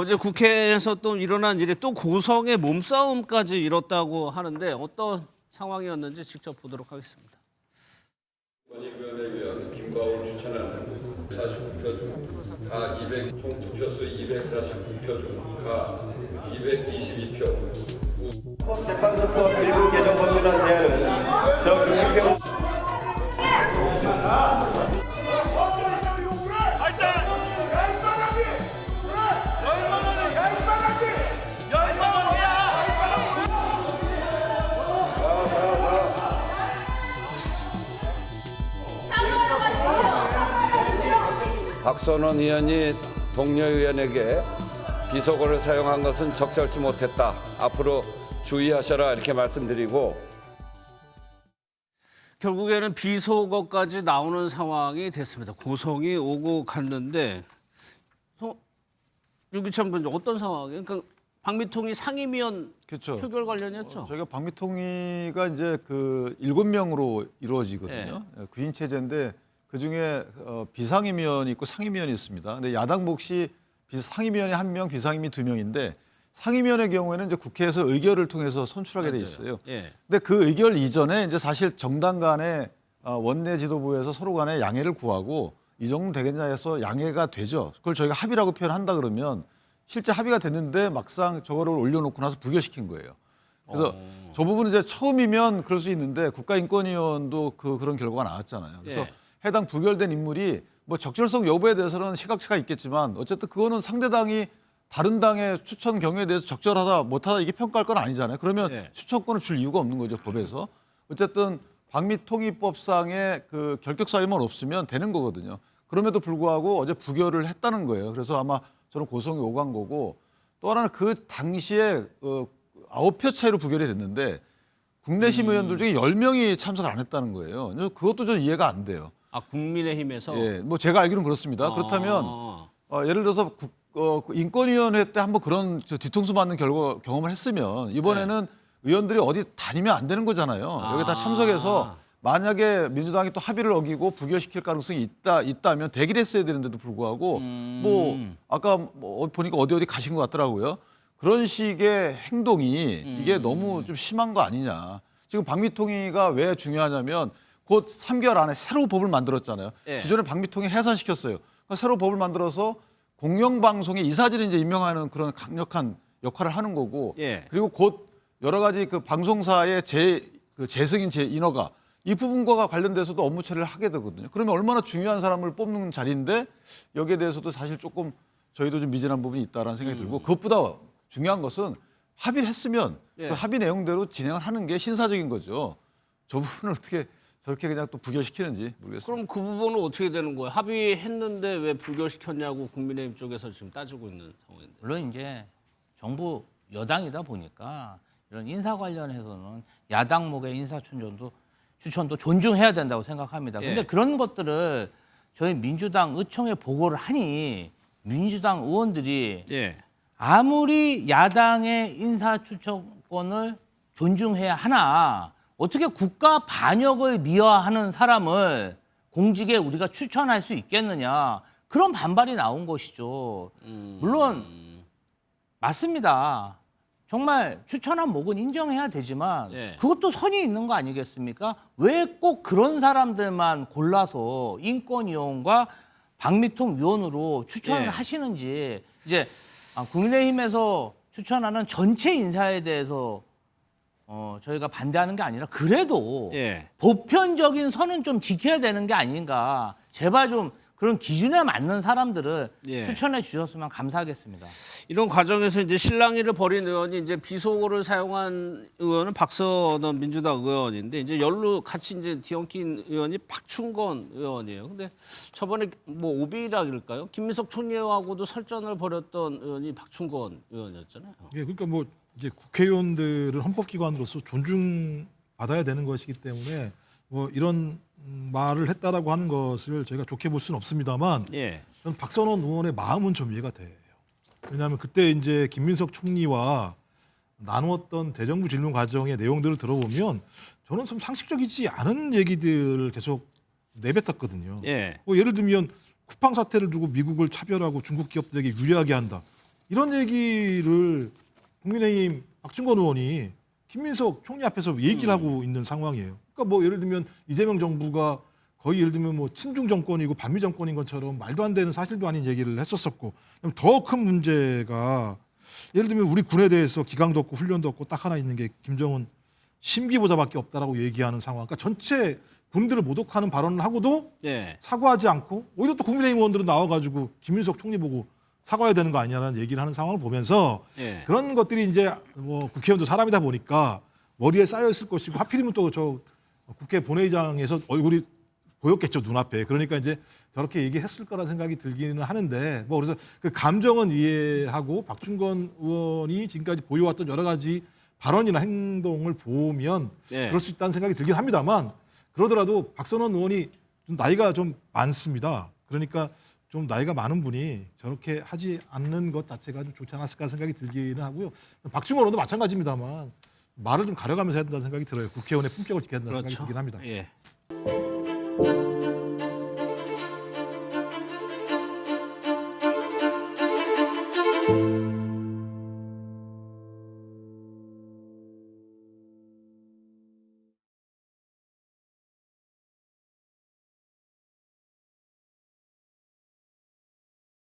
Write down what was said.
어제 국회에서 또 일어난 일이 또 고성의 몸싸움까지 이뤘다고 하는데 어떤 상황이었는지 직접 보도록 하겠습니다. 권익위원회 김바울 추천하는 49표 중 가 200, 총 득표수 249표 중 가 222표. 재판소법 일부 개정 법률안 제안은 정의평 박선원 의원이 동료 의원에게 비속어를 사용한 것은 적절치 못했다. 앞으로 주의하셔라 이렇게 말씀드리고 결국에는 비속어까지 나오는 상황이 됐습니다. 고성이 오고 갔는데 유기찬 분이 어떤 상황이에요? 그러니까 박미통이 상임위원 그렇죠. 표결 관련이었죠. 저희가 박미통위가 이제 그 7명으로 이루어지거든요. 네. 구인 체제인데 그 중에 비상임위원이 있고 상임위원이 있습니다. 근데 야당 몫이 상임위원이 1명, 비상임위 2명인데 상임위원의 경우에는 이제 국회에서 의결을 통해서 선출하게 돼 있어요. 예. 근데 그 의결 이전에 이제 사실 정당 간에 원내 지도부에서 서로 간에 양해를 구하고 이 정도 되겠냐 해서 양해가 되죠. 그걸 저희가 합의라고 표현한다 그러면 실제 합의가 됐는데 막상 저거를 올려놓고 나서 부결시킨 거예요. 그래서 저 부분은 이제 처음이면 그럴 수 있는데 국가인권위원도 그런 결과가 나왔잖아요. 그래서 예. 해당 부결된 인물이 뭐 적절성 여부에 대해서는 시각차가 있겠지만 어쨌든 그거는 상대당이 다른 당의 추천 경우에 대해서 적절하다 못하다 이게 평가할 건 아니잖아요. 그러면 예. 추천권을 줄 이유가 없는 거죠, 법에서. 어쨌든 방미통일법상의 그 결격 사유만 없으면 되는 거거든요. 그럼에도 불구하고 어제 부결을 했다는 거예요. 그래서 아마 저는 고성이 오간 거고 또 하나는 그 당시에 9표 차이로 부결이 됐는데 국내심 의원들 중에 10명이 참석을 안 했다는 거예요. 그것도 좀 이해가 안 돼요. 아 국민의힘에서 예, 뭐 제가 알기로는 그렇습니다. 그렇다면 예를 들어서 인권위원회 때 한번 그런 뒤통수 맞는 경험을 했으면 이번에는 의원들이 어디 다니면 안 되는 거잖아요. 여기 다 참석해서 만약에 민주당이 또 합의를 어기고 부결시킬 가능성이 있다면 대기를 했어야 되는데도 불구하고 뭐 아까 뭐 보니까 어디 가신 것 같더라고요. 그런 식의 행동이 이게 너무 좀 심한 거 아니냐. 지금 방미통위가 왜 중요하냐면 곧 3개월 안에 새로 법을 만들었잖아요. 예. 기존에 방미통위 해산시켰어요. 그러니까 새로 법을 만들어서 공영방송에 이사진을 이제 임명하는 그런 강력한 역할을 하는 거고 예. 그리고 곧 여러 가지 그 방송사의 재승인 인허가 이 부분과 관련돼서도 업무 처리를 하게 되거든요. 그러면 얼마나 중요한 사람을 뽑는 자리인데 여기에 대해서도 사실 조금 저희도 좀 미진한 부분이 있다라는 생각이 들고 그것보다 중요한 것은 합의를 했으면 예. 그 합의 내용대로 진행을 하는 게 신사적인 거죠. 저 부분을 어떻게 저렇게 그냥 또 부결시키는지 모르겠습니다. 그럼 그 부분은 어떻게 되는 거예요? 합의했는데 왜 부결시켰냐고 국민의힘 쪽에서 지금 따지고 있는 상황인데. 물론 이제 정부 여당이다 보니까 이런 인사 관련해서는 야당 목의 인사 추천도 존중해야 된다고 생각합니다. 근데 예. 그런 것들을 저희 민주당 의총에 보고를 하니 민주당 의원들이 예. 아무리 야당의 인사 추천권을 존중해야 하나 어떻게 국가 반역을 미화하는 사람을 공직에 우리가 추천할 수 있겠느냐 그런 반발이 나온 것이죠. 물론 맞습니다. 정말 추천한 목은 인정해야 되지만 예. 그것도 선이 있는 거 아니겠습니까? 왜 꼭 그런 사람들만 골라서 인권위원과 방미통 위원으로 추천을 예. 하시는지 이제 국민의힘에서 추천하는 전체 인사에 대해서 저희가 반대하는 게 아니라 그래도 예. 보편적인 선은 좀 지켜야 되는 게 아닌가. 제발 좀 그런 기준에 맞는 사람들을 예. 추천해 주셨으면 감사하겠습니다. 이런 과정에서 이제 실랑이를 벌인 의원이 이제 비속어를 사용한 의원은 박선원 민주당 의원인데 이제 연루 같이 이제 뒤엉킨 의원이 박충건 의원이에요. 근데 저번에 뭐 오비라 그럴까요? 김민석 총리하고도 설전을 벌였던 의원이 박충건 의원이었잖아요. 예, 그러니까 뭐 이제 국회의원들은 헌법기관으로서 존중받아야 되는 것이기 때문에 뭐 이런 말을 했다라고 하는 것을 저희가 좋게 볼 수는 없습니다만 예. 저는 박선원 의원의 마음은 좀 이해가 돼요. 왜냐하면 그때 이제 김민석 총리와 나누었던 대정부 질문 과정의 내용들을 들어보면 저는 좀 상식적이지 않은 얘기들을 계속 내뱉었거든요. 예. 뭐 예를 들면 쿠팡 사태를 두고 미국을 차별하고 중국 기업들에게 유리하게 한다. 이런 얘기를 국민의힘 박준건 의원이 김민석 총리 앞에서 얘기를 하고 있는 상황이에요. 그러니까 뭐 예를 들면 이재명 정부가 거의 예를 들면 뭐 친중 정권이고 반미 정권인 것처럼 말도 안 되는 사실도 아닌 얘기를 했었었고, 더 큰 문제가 예를 들면 우리 군에 대해서 기강도 없고 훈련도 없고 딱 하나 있는 게 김정은 심기보자밖에 없다라고 얘기하는 상황. 그러니까 전체 군들을 모독하는 발언을 하고도 예. 사과하지 않고 오히려 또 국민의힘 의원들은 나와가지고 김민석 총리 보고 사과해야 되는 거 아니냐라는 얘기를 하는 상황을 보면서 예. 그런 것들이 이제 뭐 국회의원도 사람이다 보니까 머리에 쌓여 있을 것이고 하필이면 또 저 국회 본회의장에서 얼굴이 보였겠죠, 눈앞에. 그러니까 이제 저렇게 얘기했을 거라는 생각이 들기는 하는데 뭐 그래서 그 감정은 이해하고 박준건 의원이 지금까지 보여왔던 여러 가지 발언이나 행동을 보면 예. 그럴 수 있다는 생각이 들긴 합니다만, 그러더라도 박선원 의원이 좀 나이가 좀 많습니다. 그러니까 좀 나이가 많은 분이 저렇게 하지 않는 것 자체가 좀 좋지 않았을까 생각이 들기는 하고요. 박준건 의원도 마찬가지입니다만 말을 좀 가려가면서 해야 된다는 생각이 들어요. 국회의원의 품격을 지켜야 된다는 그렇죠. 생각이 들긴 합니다. 예.